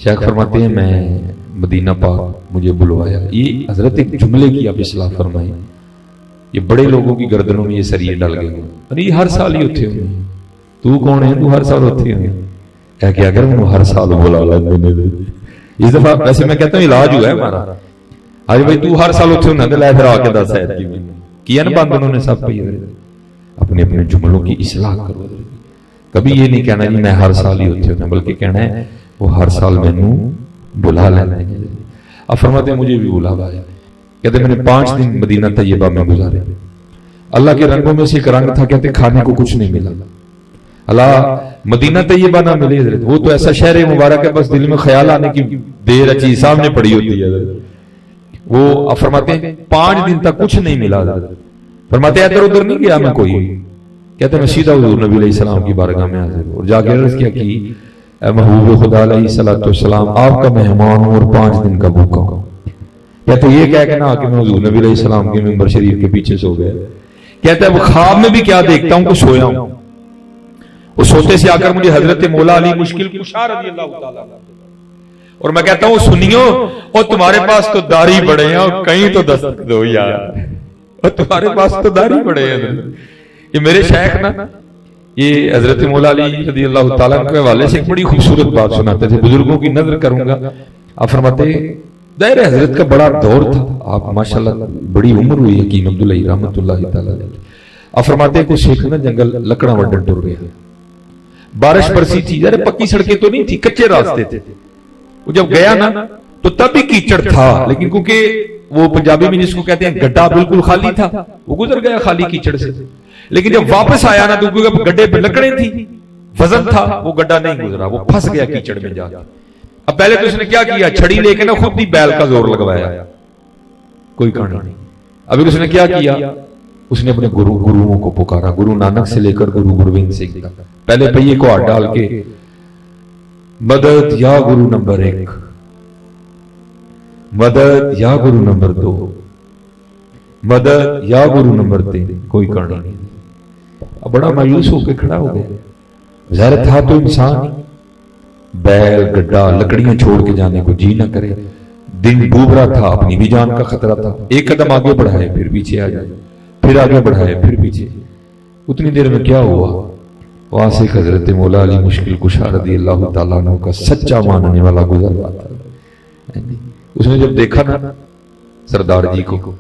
شیخ فرماتے ہیں میں مدینہ پاک مجھے بلوایا۔ یہ حضرت ایک جملے کی آپ اصلاح فرمائیں، یہ بڑے لوگوں کی گردنوں میں یہ سریے ڈال گئے ہیں، یہ ہر سال ہی ہوتے ہوئے، تو کون ہے، تو ہر سال ہوتے ہوئے کیا اگر انہوں ہر سال بولا اس دفعہ ویسے میں کہتا ہوں علاج ہوا ہے ہمارا، آج بھائی تو ہر سال ہوتے ہونا دل ہے پھر آ کے دس ہے کیا نا بند انہوں نے سب پہ اپنے اپنے جملوں کی اصلاح کرو۔ کبھی یہ نہیں کہنا جی میں ہر سال ہی ہوتے ہونا، بلکہ کہنا ہے وہ ہر سال میں نے بلا لینا ہے۔ اب فرماتے ہیں مجھے بھی بلاوا آیا، کہتے میں نے 5 دن مدینہ طیبہ میں گزارے، اللہ کے رنگوں میں سے ایک رنگ تھا، کہتے کھانے کو کچھ نہیں ملا۔ اللہ مدینہ طیبہ نہ ملے حضرت، وہ تو ایسا شہر مبارک ہے بس دل میں خیال آنے کی دیر اچھی سامنے پڑی ہوتی ہے حضرت۔ وہ فرماتے ہیں 5 دن تک کچھ نہیں ملا حضرت، فرماتے ہیں ادھر ادھر نہیں گیا میں کوئی، کہتے ہیں میں سیدھا حضور نبی علیہ السلام کی بارگاہ میں حاضر اور جا کے عرض کیا کہ اے محبوب خدا علیہ السلام آپ کا مہمان ہوں اور 5 دن کا بھوکا ہوں۔ کہتے ہیں یہ کہہ کے نہ کہ میں حضور نبی علیہ السلام کے منبر شریف کے پیچھے سو گیا، کہتا ہے وہ خواب میں بھی کیا دیکھتا ہوں کہ سویا ہوں، وہ سوتے سے آ کر مجھے حضرت مولا علی مشکل کشا رضی اللہ تعالیٰ اور میں کہتا ہوں سنیو اور تمہارے پاس تو داڑھی بڑے ہیں اور کہیں تو دستک دو یار، اور تمہارے پاس تو داڑھی بڑے ہیں۔ یہ میرے شیخ نا یہ حضرت مولا علی رضی اللہ تعالیٰ کے حوالے سے ایک بڑی خوبصورت بات سناتے تھے، بزرگوں کی نظر کروں گا۔ آپ فرماتے دائر حضرت کا بڑا دور تھا، آپ ماشاءاللہ بڑی عمر ہوئی ہے حکیم عبداللہ رحمۃ اللہ تعالیٰ۔ آپ فرماتے کچھ ایک نا جنگل لکڑا وڈن ٹر گیا، بارش برسی تھی، یار پکی سڑکیں تو نہیں تھی، کچے راستے تھے۔ وہ جب گیا نا تو تب بھی کیچڑ تھا، لیکن کیونکہ وہ پنجابی میں جس کو کہتے ہیں گڈھا بالکل خالی تھا، وہ گزر گیا خالی کیچڑ سے۔ لیکن جب واپس آیا نا تو کیونکہ گڈھے پہ لکڑیں تھی، وزن تھا، وہ گڈھا نہیں گزرا، وہ پھنس گیا کیچڑ میں جا۔ اب پہلے تو اس نے کیا کیا، چھڑی لے کے نا خود ہی بیل کا زور لگوایا، کوئی کہانی نہیں۔ ابھی اس نے کیا کیا، اس نے اپنے گروؤں کو پکارا، گرو نانک سے لے کر گرو گوبند سنگھ تک، پہلے پہیے کو ہاتھ ڈال کے مدد یا گرو نمبر 1، مدد یا گرو نمبر 2، مدد یا گرو نمبر 3، کوئی کہانی نہیں۔ اب بڑا مایوس ہو کے کھڑا ہو گیا، ظاہر تھا تو انسان بیل گڈھا لکڑیاں چھوڑ کے جانے کو جی نہ کرے، دن ڈوب رہا تھا، اپنی بھی جان کا خطرہ تھا، ایک قدم آگے بڑھائے پھر پیچھے آ جائے، پھر آگے بڑھائے پھر پیچھے۔ اتنی دیر میں کیا ہوا، وہاں سے حضرت مولا علی مشکل کشا رضی اللہ تعالیٰ عنہ کا سچا ماننے والا گزر رہا تھا۔ اس نے جب دیکھا نا سردار جی کو،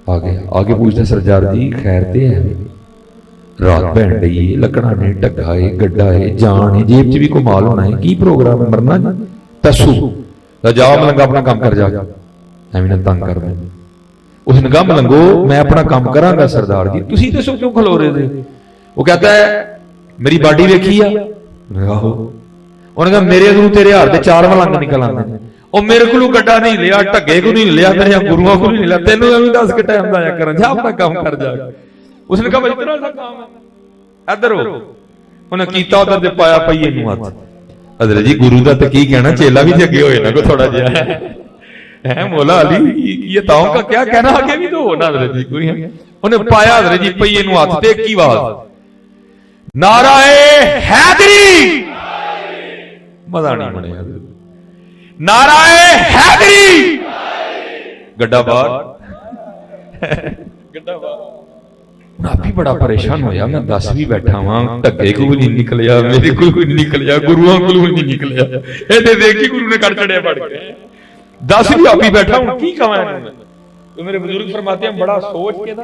آگے پوچھتا سردار جی خیر تے ہے، رات بہن رہی ہے، لکڑا نے ٹگا ہے، گڈھا ہے، جان ہے، جیب چ بھی کو مال ہونا ہے، کی پروگرام ہے، مرنا جی تسو جاؤ ملنگا اپنا کام کر جا، ایویں تنگ کر میں۔ اس نے کہا ملنگو میں اپنا کام کراں گا سردار جی، تسی دسو کیوں کھلو رہے تھے؟ وہ کہتا ہے میری باڈی ویکھی آ، انہوں نے کہا میرے ادھروں تیرے ہار دے 4 ملنگ نکل آندے ہیں، اور میرے کو گڈھا نہیں لیا، ٹگے کو نہیں لیا، میرے گروؤں کو نہیں لیا، تینوں ایویں دس کے ٹائم لایا کرن، جا اپنا کام کر جا۔ اس نے کہا بھائی اتنا سا کام ہے، ادھر ہو، انہیں کیتا ادھر دے پایا پئیے نوں ہاتھ۔ حضرت جی گرو دا تے کی کہنا، چیلا بھی جگے ہوئے نا کو تھوڑا جہا ہے، مولا علی یہ تاؤں کا کیا کہنا، آگے بھی تو ہونا حضرت جی کوئی ہے۔ انہیں پایا حضرت جی پئیے نوں ہاتھ تے کی آواز، نعرہ حیدری، مزہ نہیں بنے حضرت، نعرہ حیدری، گڈھا بار گڈھا بار۔ آپ بھی بڑا پریشان ہویا، میں 10 بھی بیٹھا ہوں، ٹگے کو بھی نہیں نکلیا، میرے کو بھی نہیں نکلیا، گروہاں کو بھی نہیں نکلیا، ایڈے دیکھی گرو نے کر چڑھیا پڑھ کے 10 بھی آپ ہی بیٹھا ہوں، کی کہاں ہے؟ تو میرے بزرگ فرماتے ہیں بڑا سوچ کے تھا،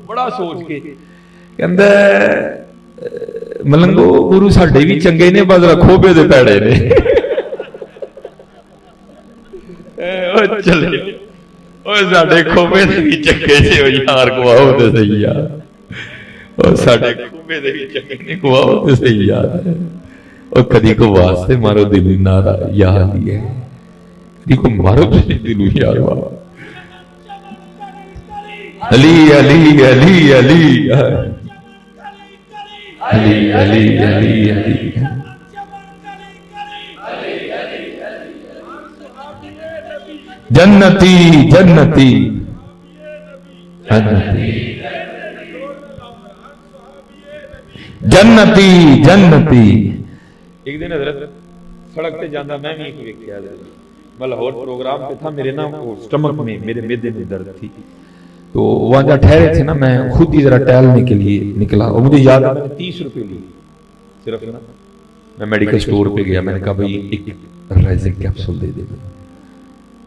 بڑا سوچ کے کہندہ ملنگو گرو ساڈے بھی چنگے نے، بس رکھو بے دے پیڑے نے، چلے اوہ ساڈے کھوپے دے بھی چنگے سے ہو یار کو آؤ دے صحیح یار، اور ساڈے کھوبے دے وچ چنگے کھواؤ تے صحیح یاد ہے اور کدی کو واسطے مارو دل نارا یاد ہی ہے کدی کو مارو دل یاد علی علی علی علی علی علی علی علی جنتی جنتی جنتی جنتی ایک دن حضرت سڑک پہ جانا میں بھی ایک ویکھیا میں لاہور پروگرام پہ تھا میرے نا سٹمک میں میرے معدے میں درد تھی تو وہاں جہاں ٹھہرے تھے نا میں خود ہی ذرا ٹہلنے کے لیے نکلا اور مجھے یاد ہے میں نے 30 روپے لیے صرف نا میں میڈیکل سٹور پہ گیا میں نے کہا بھائی ایک رائزنگ کیپسول دے دے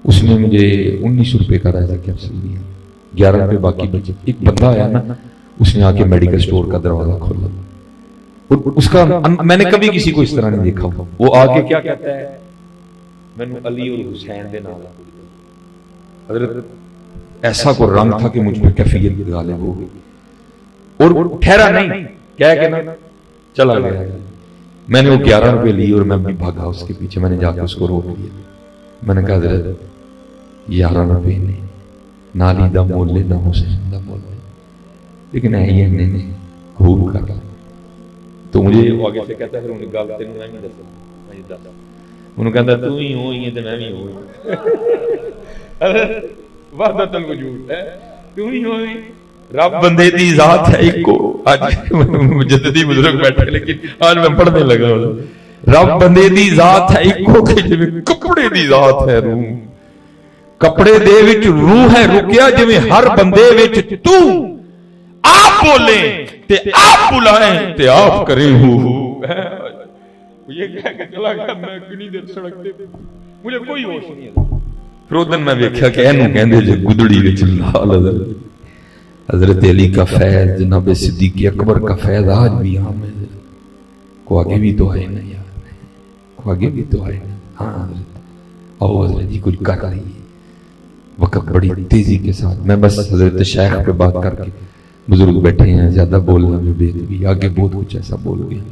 اس نے مجھے 19 روپے کا رائزنگ کیپسول دیا 11 روپے باقی بچے ایک بندہ آیا نا اس نے آ کے میڈیکل سٹور کا دروازہ کھولا اس کا میں نے کبھی کسی کو اس طرح نہیں دیکھا وہ آ کے کیا کہتا ہے میں نے علی اور حسین دے نال حضرت ایسا کوئی رنگ تھا کہ مجھ پہ کیفیت غالب ہو گئی اور ٹھہرا نہیں کہہ کے نا چلا گیا میں نے وہ 11 روپے لی اور میں بھی بھاگا اس کے پیچھے میں نے جا کے اس کو روک لیا میں نے کہا حضرت 11 روپے نے نالی دا مول لے نہ حسین دا مول لے لیکن ہے یہ نے خوب کر تو مجھے آگے سے کہتا ہے پھر انہیں گل تینوں میں نہیں دسا انہوں کہتا تو ہی ہو ہی ہے تو میں بھی ہوں وحدت الوجود ہے تو ہی ہو ہی رب بندے دی ذات ہے ایک کو آج مجددی بزرگ بیٹھے لیکن آج میں پڑھنے لگا رب بندے دی ذات ہے ایک کو کہ جو کپڑے دی ذات ہے روح کپڑے دے وچ روح ہے رکیا جو ہر بندے وچ تو آپ بولیں تے آپ بلائیں تے آپ کریں ہو یہ کہہ کے چلا گیا میں کنی دیر سڑک تے مجھے کوئی ہوش نہیں ہے پھر وہ دن میں دیکھا کہ اینو کہندے جو گدڑی وچ لال حضرت علی کا فیض جناب صدیق اکبر کا فیض آج بھی عام ہے کو آگے بھی تو ہے نا یار کو آگے بھی تو ہے ہاں حضرت او حضرت جی کچھ کر رہی ہے وقت بڑی تیزی کے ساتھ میں بس حضرت شیخ پہ بات کر کے بزرگ بیٹھے ہیں زیادہ بولنا میں بے بھی آگے بہت کچھ ایسا بول گیا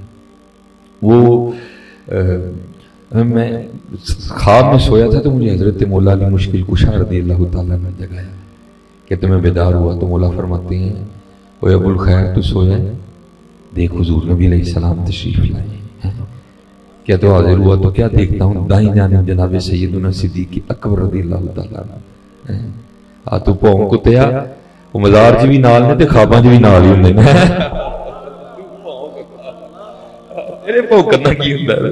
وہ میں خواب میں سویا تھا تو مجھے حضرت مولا علی مشکل کشا رضی اللہ تعالیٰ نے جگایا کہ تمہیں بیدار ہوا تو مولا فرماتے ہیں اوے ابو الخیر تو سویا ہے دیکھ حضور نبی علیہ السلام تشریف لائے کیا تو حاضر ہوا تو کیا دیکھتا ہوں دائیں جانب جناب سیدنا صدیق اکبر رضی اللہ تعالیٰ آ تو پاؤں کتیا وہ مزار چ بھی نال نے تے خواباں چ بھی نال ہی ہوندے نے تیرے بھوکنا کی ہوندا ہے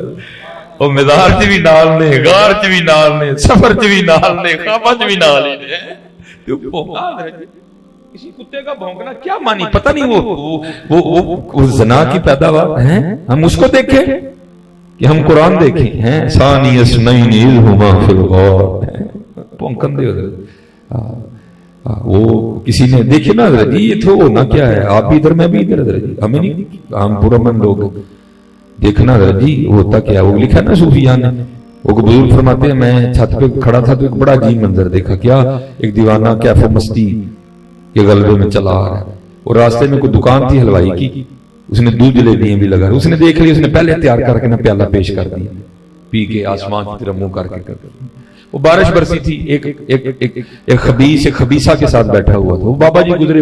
وہ مزار چ بھی نال نے غار چ بھی نال نے سفر چ بھی نال نے خواباں چ بھی نال ہی نے تو بھونکا کسی کتے کا بھونکنا کیا معنی پتہ نہیں وہ زنا کی پیداوار ہیں ہم اس کو دیکھیں کہ ہم قرآن دیکھیں ہیں ثانی اثنین اذ ہما فی الغار بھونکن دے وہ کسی نے دیکھے نا حضرت جی یہ تو ہونا کیا ہے آپ بھی ادھر میں بھی ادھر حضرت جی ہمیں نہیں ہم پورا من لوگ دیکھنا حضرت جی ہوتا کیا وہ لکھا نا صوفیاء نے وہ بزرگ فرماتے ہیں میں چھت پہ کھڑا تھا تو ایک بڑا عجیب منظر دیکھا کیا ایک دیوانہ کیف و مستی کے غلبے میں چلا آ رہا ہے اور راستے میں کوئی دکان تھی حلوائی کی اس نے دودھ جلیبیاں بھی لگا اس نے دیکھ لی اس نے پہلے تیار کر کے نا پیالہ پیش کر دیا پی کے آسمان کی طرف منہ کر کے وہ بارش برسی تھی ایک خبیثہ کے ساتھ بیٹھا ہوا تھا وہ بابا جی گزرے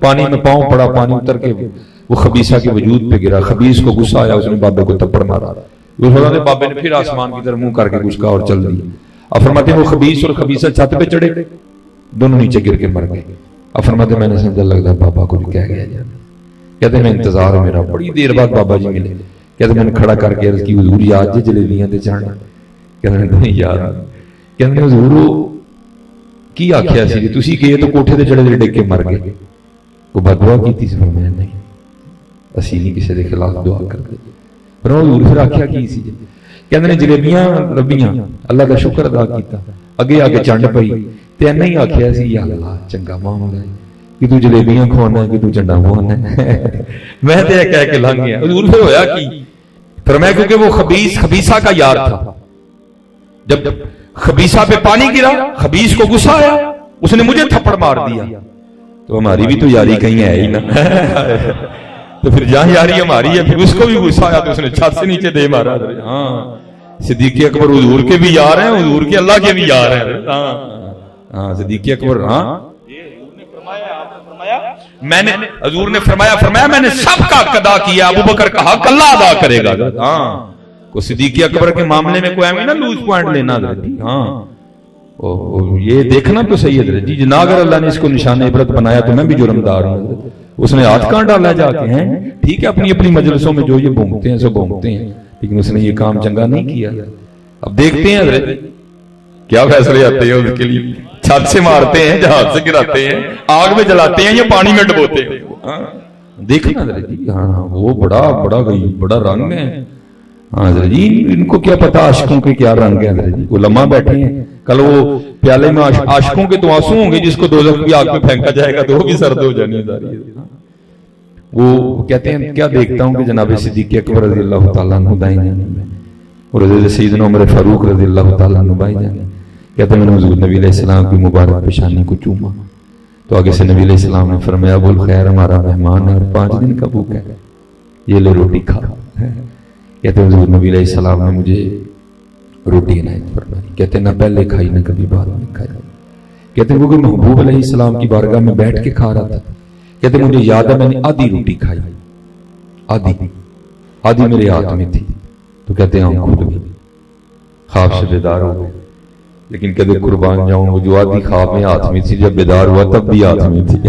پانی میں پاؤں پڑا پانی اتر کے وہ خبیثہ کے وجود پہ گرا خبیث کو غصہ آیا اس نے بابے کو تپڑ مارا بابے نے پھر آسمان کی طرف منہ کر کے کچھ کہا اور چل دیا اب فرماتے ہیں وہ خبیث اور خبیثہ چھت پہ چڑھے دونوں نیچے گر کے مر گئے اب فرماتے ہیں میں نے سمجھا لگتا بابا کو بھی کہہ گیا جانا کہتے میں انتظار ہوں میرا بڑی دیر بعد بابا جی ملے کہتے میں نے کھڑا کر کے عرض کی حضور یاد جی جلیبیاں تے چڑھنا کہتے نہیں یاد کہتے حضور کی آکھیا سی تسی گئے تو کوٹھے تے چڑھے ڈگ کے مر گئے وہ بدعا کیتی سی فرمایا نہیں اسی نہیں کسی دے خلاف دعا کرتے پر حضور پھر آکھیا کی سی کہتے نے جلیبیاں لبیاں اللہ کا شکر ادا کیتا اگے آگے چنڈ پئی تے نہیں آکھیا سی یا اللہ چنگا معاملہ ہے کہ تو جلیبیاں کھوانا ہے کہ تو چنڈا کھوانا ہے میں تے کہہ کے لنگ گیا حضور پھر ہویا کی فرمایا کیونکہ وہ خبیثہ کا یار تھا جب خبیثہ پہ پانی گرا خبیث کو غصہ آیا اس نے مجھے تھپڑ مار دیا تو ہماری بھی تو یاری کہیں ہے ہی نا تو پھر جہاں یاری ہماری ہے پھر اس کو بھی غصہ آیا تو اس نے چھت سے نیچے دے مارا. ہاں صدیق اکبر حضور کے بھی یار ہیں, حضور کے اللہ کے بھی یار ہیں. ہاں صدیق اکبر, ہاں میں نے حضور نے فرمایا میں نے سب کا حق ادا کیا, ابو بکر کا حق اللہ ادا کرے گا. ہاں کو صدیق اکبر کے معاملے میں کوئی نا لوز پوائنٹ لینا حضرت. ہاں یہ دیکھنا تو صحیح ہے جی, جنا اگر اللہ نے اس کو نشان عبرت بنایا تو میں بھی جرمدار ہوں. اس نے ہاتھ کہاں ڈالا جا کے ہیں, ٹھیک ہے اپنی اپنی مجلسوں میں جو یہ بھونکتے ہیں سو بھونکتے ہیں, لیکن اس نے یہ کام چنگا نہیں کیا. اب دیکھتے ہیں حضرت کیا فیصلے آتے ہیں اس کے لیے. چھت سے مارتے ہیں, جہاز سے گراتے ہیں, آگ میں جلاتے ہیں یا پانی میں ڈبوتے ہیں. دیکھنا حضرت جی, ہاں وہ بڑا رنگ ہے. ہاں حضرت جی ان کو کیا پتا عاشقوں کے کیا رنگ ہے حضرت جی. علماء بیٹھے ہیں, کل وہ پیالے میں عاشقوں کے تو آنسو ہوں گے جس کو دوزخ کی آگ میں پھینکا جائے گا تو وہ بھی سرد ہو جانی ہے. وہ کہتے ہیں کیا دیکھتا ہوں کہ جناب صدیق اکبر رضی اللہ تعالیٰ عنہ دائیں جانب میں اور حضرت سیدنا عمر فاروق رضی اللہ تعالیٰ عنہ بائیں جانب. کہتے ہیں میں نے حضور نبی علیہ السلام کی مبارک پیشانی کو چوما تو آگے سے نبی علیہ السلام نے فرمایا ابو الخیر ہمارا مہمان ہے اور 5 دن کا بھوکا ہے, یہ لو روٹی کھا. کہتے ہیں حضور نبی علیہ السلام نے مجھے روٹی عنایت فرمائی. کہتے ہیں نہ پہلے کھائی نہ کبھی بعد میں کھائی. کہتے ہیں وہ محبوب علیہ السلام کی بارگاہ میں بیٹھ کے کھا رہا تھا. کہتے ہیں مجھے یاد ہے میں نے آدھی روٹی کھائی, آدھی میرے ہاتھ میں تھی. تو کہتے ہیں آنکھ کھل گئی, خواب سے بیدار ہو گئے. لیکن کہتے قربان جاؤں وہ جو آدھی خواب میں ہاتھ میں تھی جب بیدار ہوا تب بھی ہاتھ میں تھی.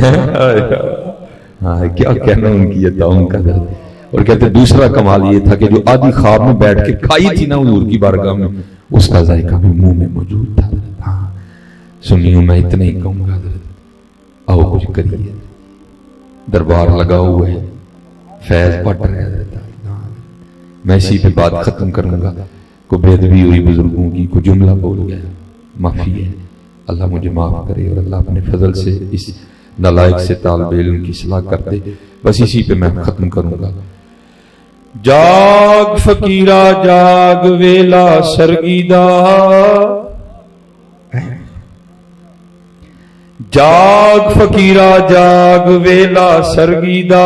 ہاں کیا کہنا ان کی عطاؤں کا درد. اور کہتے دوسرا کمال یہ تھا کہ جو آدھی خواب میں بیٹھ کے کھائی تھی نا حضور کی بارگاہ میں اس کا ذائقہ بھی منہ میں موجود تھا. ہاں سنیوں میں اتنا ہی کہوں گا حضرت, آؤ کچھ کریے, دربار لگا ہوا ہے, فیض بٹ رہا ہے. میں اسی پہ بات ختم کروں گا. کو بے ادبی ہوئی بزرگوں کی, کو جملہ بول گیا, معافی ہے, اللہ مجھے معاف کرے اور اللہ اپنے فضل سے اس نالائق سے طالب علم کی اصلاح کر دے. بس اسی پہ میں ختم کروں گا. جاگ فقیرا جاگ ویلا سرگیدا, جاگ فقیرا جاگ ویلا سرگیدا,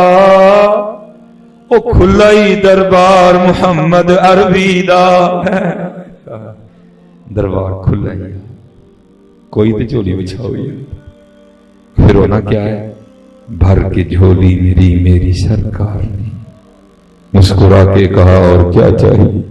او کھلائی دربار محمد عربی دا. دربار کھلائی, کوئی تو جھولی بچھاؤ. پھر ہونا کیا ہے, بھر کے جھولی میری سرکار نے مسکرا کے کہا اور کیا چاہیے.